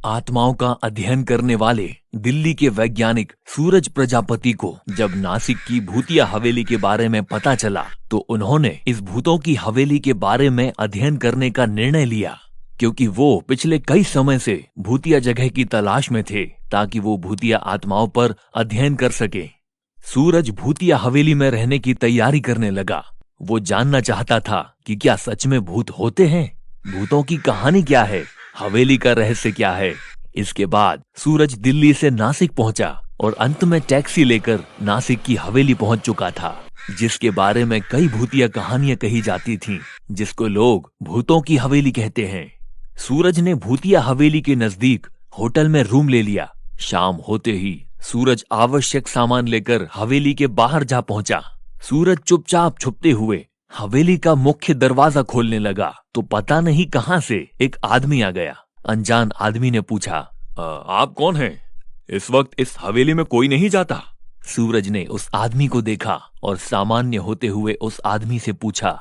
आत्माओं का अध्ययन करने वाले दिल्ली के वैज्ञानिक सूरज प्रजापति को जब नासिक की भूतिया हवेली के बारे में पता चला तो उन्होंने इस भूतों की हवेली के बारे में अध्ययन करने का निर्णय लिया, क्योंकि वो पिछले कई समय से भूतिया जगह की तलाश में थे ताकि वो भूतिया आत्माओं पर अध्ययन कर सके। सूरज भूतिया हवेली में रहने की तैयारी करने लगा। वो जानना चाहता था कि क्या सच में भूत होते हैं, भूतों की कहानी क्या है, हवेली का रहस्य क्या है। इसके बाद सूरज दिल्ली से नासिक पहुंचा और अंत में टैक्सी लेकर नासिक की हवेली पहुंच चुका था, जिसके बारे में कई भूतिया कहानियां कही जाती थीं, जिसको लोग भूतों की हवेली कहते हैं। सूरज ने भूतिया हवेली के नजदीक होटल में रूम ले लिया। शाम होते ही सूरज आवश्यक सामान लेकर हवेली के बाहर जा पहुंचा। सूरज चुपचाप छुपते हुए हवेली का मुख्य दरवाजा खोलने लगा तो पता नहीं कहां से एक आदमी आ गया। अनजान आदमी ने पूछा, आप कौन हैं? इस वक्त इस हवेली में कोई नहीं जाता। सूरज ने उस आदमी को देखा और सामान्य होते हुए उस आदमी से पूछा,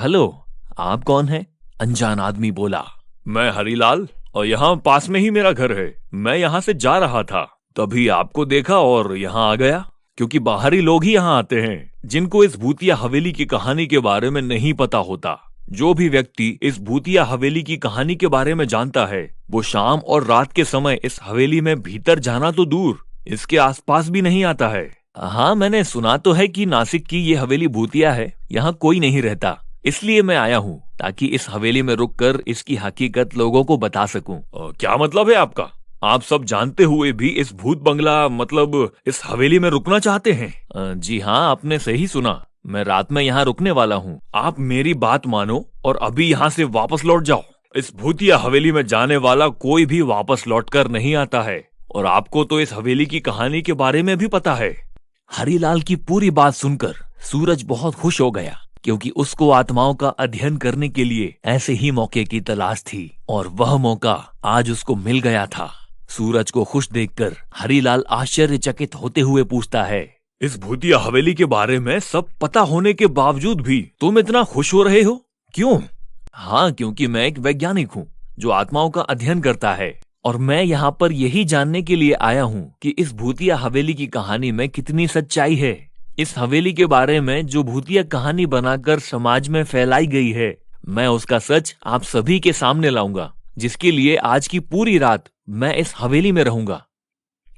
हेलो, आप कौन हैं? अनजान आदमी बोला, मैं हरीलाल और यहाँ पास में ही मेरा घर है। मैं यहाँ से जा रहा था, तभी आपको देखा और यहाँ आ गया, क्योंकि बाहरी लोग ही यहाँ आते हैं जिनको इस भूतिया हवेली की कहानी के बारे में नहीं पता होता। जो भी व्यक्ति इस भूतिया हवेली की कहानी के बारे में जानता है वो शाम और रात के समय इस हवेली में भीतर जाना तो दूर, इसके आसपास भी नहीं आता है। हाँ, मैंने सुना तो है कि नासिक की ये हवेली भूतिया है, यहाँ कोई नहीं रहता, इसलिए मैं आया हूँ ताकि इस हवेली में रुककर इसकी हकीकत लोगों को बता सकूं। क्या मतलब है आपका? आप सब जानते हुए भी इस भूत बंगला मतलब इस हवेली में रुकना चाहते हैं? जी हाँ, आपने सही सुना, मैं रात में यहाँ रुकने वाला हूँ। आप मेरी बात मानो और अभी यहाँ से वापस लौट जाओ। इस भूतिया हवेली में जाने वाला कोई भी वापस लौटकर नहीं आता है, और आपको तो इस हवेली की कहानी के बारे में भी पता है। हरीलाल की पूरी बात सुनकर सूरज बहुत खुश हो गया, क्योंकि उसको आत्माओं का अध्ययन करने के लिए ऐसे ही मौके की तलाश थी और वह मौका आज उसको मिल गया था। सूरज को खुश देखकर हरीलाल आश्चर्यचकित होते हुए पूछता है, इस भूतिया हवेली के बारे में सब पता होने के बावजूद भी तुम इतना खुश हो रहे हो, क्यों? हाँ, क्योंकि मैं एक वैज्ञानिक हूँ जो आत्माओं का अध्ययन करता है, और मैं यहाँ पर यही जानने के लिए आया हूँ कि इस भूतिया हवेली की कहानी में कितनी सच्चाई है। इस हवेली के बारे में जो भूतिया कहानी बनाकर समाज में फैलाई गई है, मैं उसका सच आप सभी के सामने लाऊंगा, जिसके लिए आज की पूरी रात मैं इस हवेली में रहूंगा।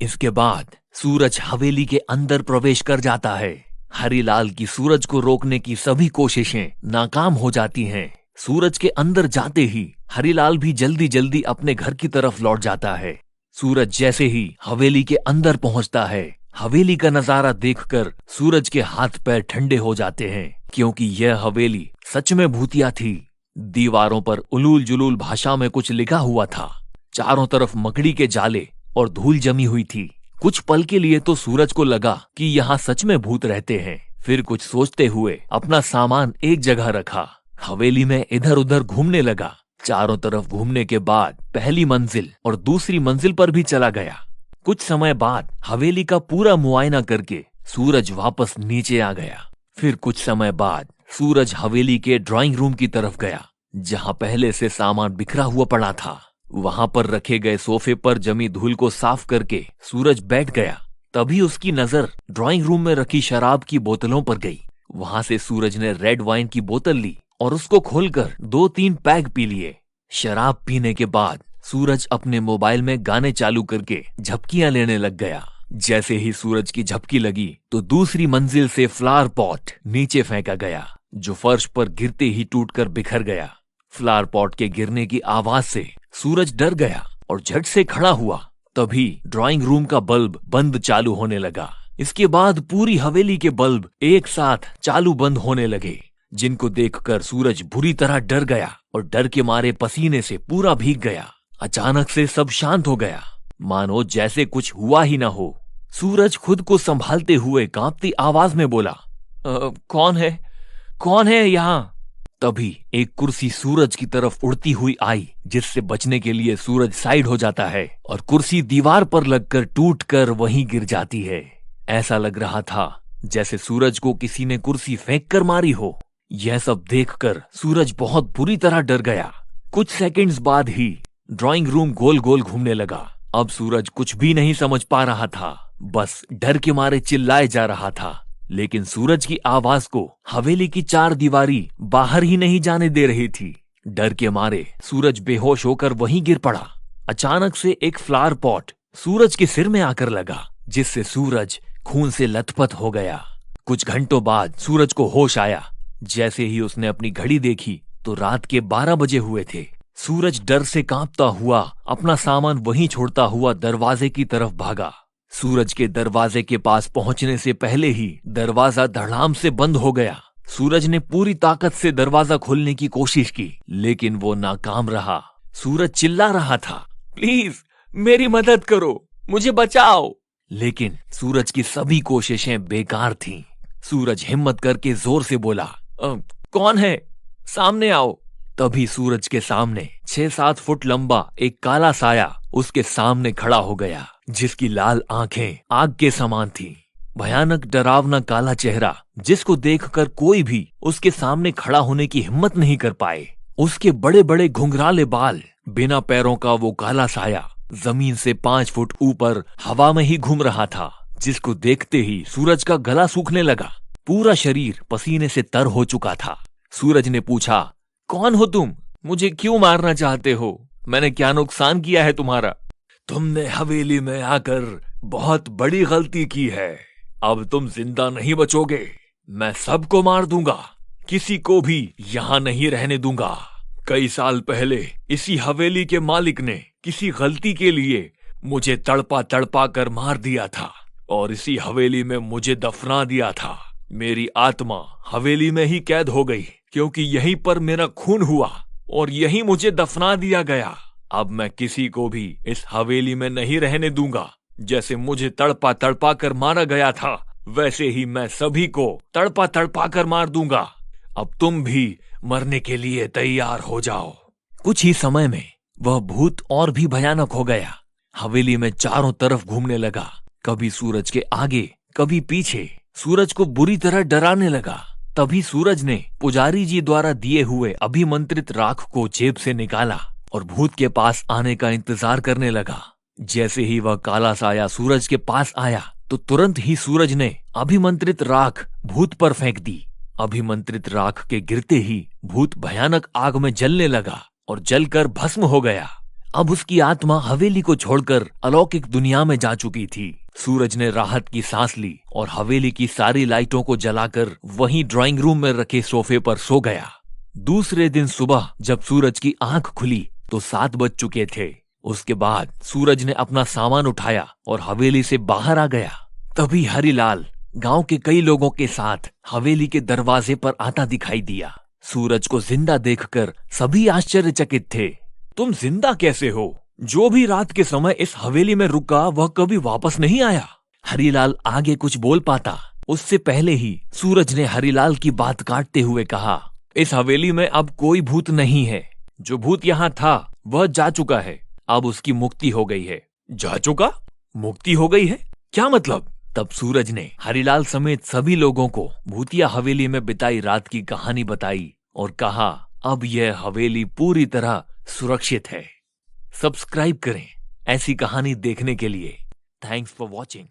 इसके बाद सूरज हवेली के अंदर प्रवेश कर जाता है। हरीलाल की सूरज को रोकने की सभी कोशिशें नाकाम हो जाती हैं। सूरज के अंदर जाते ही हरीलाल भी जल्दी जल्दी अपने घर की तरफ लौट जाता है। सूरज जैसे ही हवेली के अंदर पहुंचता है, हवेली का नजारा देखकर सूरज के हाथ पैर ठंडे हो जाते हैं, क्योंकि यह हवेली सच में भूतिया थी। दीवारों पर उलूल जुलूल भाषा में कुछ लिखा हुआ था। चारों तरफ मकड़ी के जाले और धूल जमी हुई थी। कुछ पल के लिए तो सूरज को लगा कि यहाँ सच में भूत रहते हैं। फिर कुछ सोचते हुए अपना सामान एक जगह रखा, हवेली में इधर उधर घूमने लगा। चारों तरफ घूमने के बाद पहली मंजिल और दूसरी मंजिल पर भी चला गया। कुछ समय बाद हवेली का पूरा मुआयना करके सूरज वापस नीचे आ गया। फिर कुछ समय बाद सूरज हवेली के ड्राइंग रूम की तरफ गया, जहाँ पहले से सामान बिखरा हुआ पड़ा था। वहां पर रखे गए सोफे पर जमी धूल को साफ करके सूरज बैठ गया। तभी उसकी नजर ड्राइंग रूम में रखी शराब की बोतलों पर गई। वहां से सूरज ने रेड वाइन की बोतल ली और उसको खोलकर 2-3 पैग पी लिए। शराब पीने के बाद सूरज अपने मोबाइल में गाने चालू करके झपकियां लेने लग गया। जैसे ही सूरज की झपकी लगी तो दूसरी मंजिल से फ्लावर पॉट नीचे फेंका गया, जो फर्श पर गिरते ही टूटकर बिखर गया। फ्लावर पॉट के गिरने की आवाज से सूरज डर गया और झट से खड़ा हुआ। तभी ड्राइंग रूम का बल्ब बंद चालू होने लगा। इसके बाद पूरी हवेली के बल्ब एक साथ चालू बंद होने लगे, जिनको देखकर सूरज बुरी तरह डर गया और डर के मारे पसीने से पूरा भीग गया। अचानक से सब शांत हो गया, मानो जैसे कुछ हुआ ही ना हो। सूरज खुद को संभालते हुए कांपती आवाज में बोला, कौन है यहाँ? तभी एक कुर्सी सूरज की तरफ उड़ती हुई आई, जिससे बचने के लिए सूरज साइड हो जाता है और कुर्सी दीवार पर लगकर टूटकर वहीं गिर जाती है। ऐसा लग रहा था जैसे सूरज को किसी ने कुर्सी फेंक कर मारी हो। यह सब देखकर सूरज बहुत बुरी तरह डर गया। कुछ सेकंड्स बाद ही ड्राइंग रूम गोल गोल घूमने लगा। अब सूरज कुछ भी नहीं समझ पा रहा था, बस डर के मारे चिल्लाए जा रहा था। लेकिन सूरज की आवाज को हवेली की चार दीवारी बाहर ही नहीं जाने दे रही थी। डर के मारे सूरज बेहोश होकर वहीं गिर पड़ा। अचानक से एक फ्लावर पॉट सूरज के सिर में आकर लगा, जिससे सूरज खून से लथपथ हो गया। कुछ घंटों बाद सूरज को होश आया। जैसे ही उसने अपनी घड़ी देखी तो रात के 12 बजे हुए थे। सूरज डर से कांपता हुआ अपना सामान वहीं छोड़ता हुआ दरवाजे की तरफ भागा। सूरज के दरवाजे के पास पहुंचने से पहले ही दरवाजा धड़ाम से बंद हो गया। सूरज ने पूरी ताकत से दरवाजा खोलने की कोशिश की, लेकिन वो नाकाम रहा। सूरज चिल्ला रहा था, प्लीज मेरी मदद करो, मुझे बचाओ। लेकिन सूरज की सभी कोशिशें बेकार थीं। सूरज हिम्मत करके जोर से बोला, कौन है? सामने आओ। तभी सूरज के सामने 6-7 फुट लंबा एक काला साया उसके सामने खड़ा हो गया, जिसकी लाल आंखें आग के समान थीं। भयानक डरावना काला चेहरा, जिसको देखकर कोई भी उसके सामने खड़ा होने की हिम्मत नहीं कर पाए। उसके बड़े बड़े घुंघराले बाल, बिना पैरों का वो काला साया जमीन से 5 फुट ऊपर हवा में ही घूम रहा था, जिसको देखते ही सूरज का गला सूखने लगा। पूरा शरीर पसीने से तर हो चुका था। सूरज ने पूछा, कौन हो तुम? मुझे क्यों मारना चाहते हो? मैंने क्या नुकसान किया है तुम्हारा? तुमने हवेली में आकर बहुत बड़ी गलती की है। अब तुम जिंदा नहीं बचोगे। मैं सबको मार दूंगा, किसी को भी यहाँ नहीं रहने दूंगा। कई साल पहले इसी हवेली के मालिक ने किसी गलती के लिए मुझे तड़पा तड़पा कर मार दिया था और इसी हवेली में मुझे दफना दिया था। मेरी आत्मा हवेली में ही कैद हो गई, क्योंकि यहीं पर मेरा खून हुआ और यहीं मुझे दफना दिया गया। अब मैं किसी को भी इस हवेली में नहीं रहने दूंगा। जैसे मुझे तड़पा तड़पा कर मारा गया था, वैसे ही मैं सभी को तड़पा तड़पा कर मार दूंगा। अब तुम भी मरने के लिए तैयार हो जाओ। कुछ ही समय में वह भूत और भी भयानक हो गया। हवेली में चारों तरफ घूमने लगा, कभी सूरज के आगे कभी पीछे। सूरज को बुरी तरह डराने लगा। तभी सूरज ने पुजारी जी द्वारा दिए हुए अभिमंत्रित राख को जेब से निकाला और भूत के पास आने का इंतजार करने लगा। जैसे ही वह काला साया सूरज के पास आया तो तुरंत ही सूरज ने अभिमंत्रित राख भूत पर फेंक दी। अभिमंत्रित राख के गिरते ही भूत भयानक आग में जलने लगा और जलकर भस्म हो गया। अब उसकी आत्मा हवेली को छोड़कर अलौकिक दुनिया में जा चुकी थी। सूरज ने राहत की सांस ली और हवेली की सारी लाइटों को जलाकर वहीं ड्राइंग रूम में रखे सोफे पर सो गया। दूसरे दिन सुबह जब सूरज की आंख खुली तो 7 बज चुके थे। उसके बाद सूरज ने अपना सामान उठाया और हवेली से बाहर आ गया। तभी हरिलाल गांव के कई लोगों के साथ हवेली के दरवाजे पर आता दिखाई दिया। सूरज को जिंदा देखकर सभी आश्चर्यचकित थे। तुम जिंदा कैसे हो? जो भी रात के समय इस हवेली में रुका वह कभी वापस नहीं आया। हरिलाल आगे कुछ बोल पाता उससे पहले ही सूरज ने हरिलाल की बात काटते हुए कहा, इस हवेली में अब कोई भूत नहीं है। जो भूत यहाँ था वह जा चुका है। अब उसकी मुक्ति हो गई है। जा चुका? मुक्ति हो गई है? क्या मतलब? तब सूरज ने हरिलाल समेत सभी लोगों को भूतिया हवेली में बिताई रात की कहानी बताई और कहा, अब यह हवेली पूरी तरह सुरक्षित है। सब्सक्राइब करें ऐसी कहानी देखने के लिए। Thanks for watching.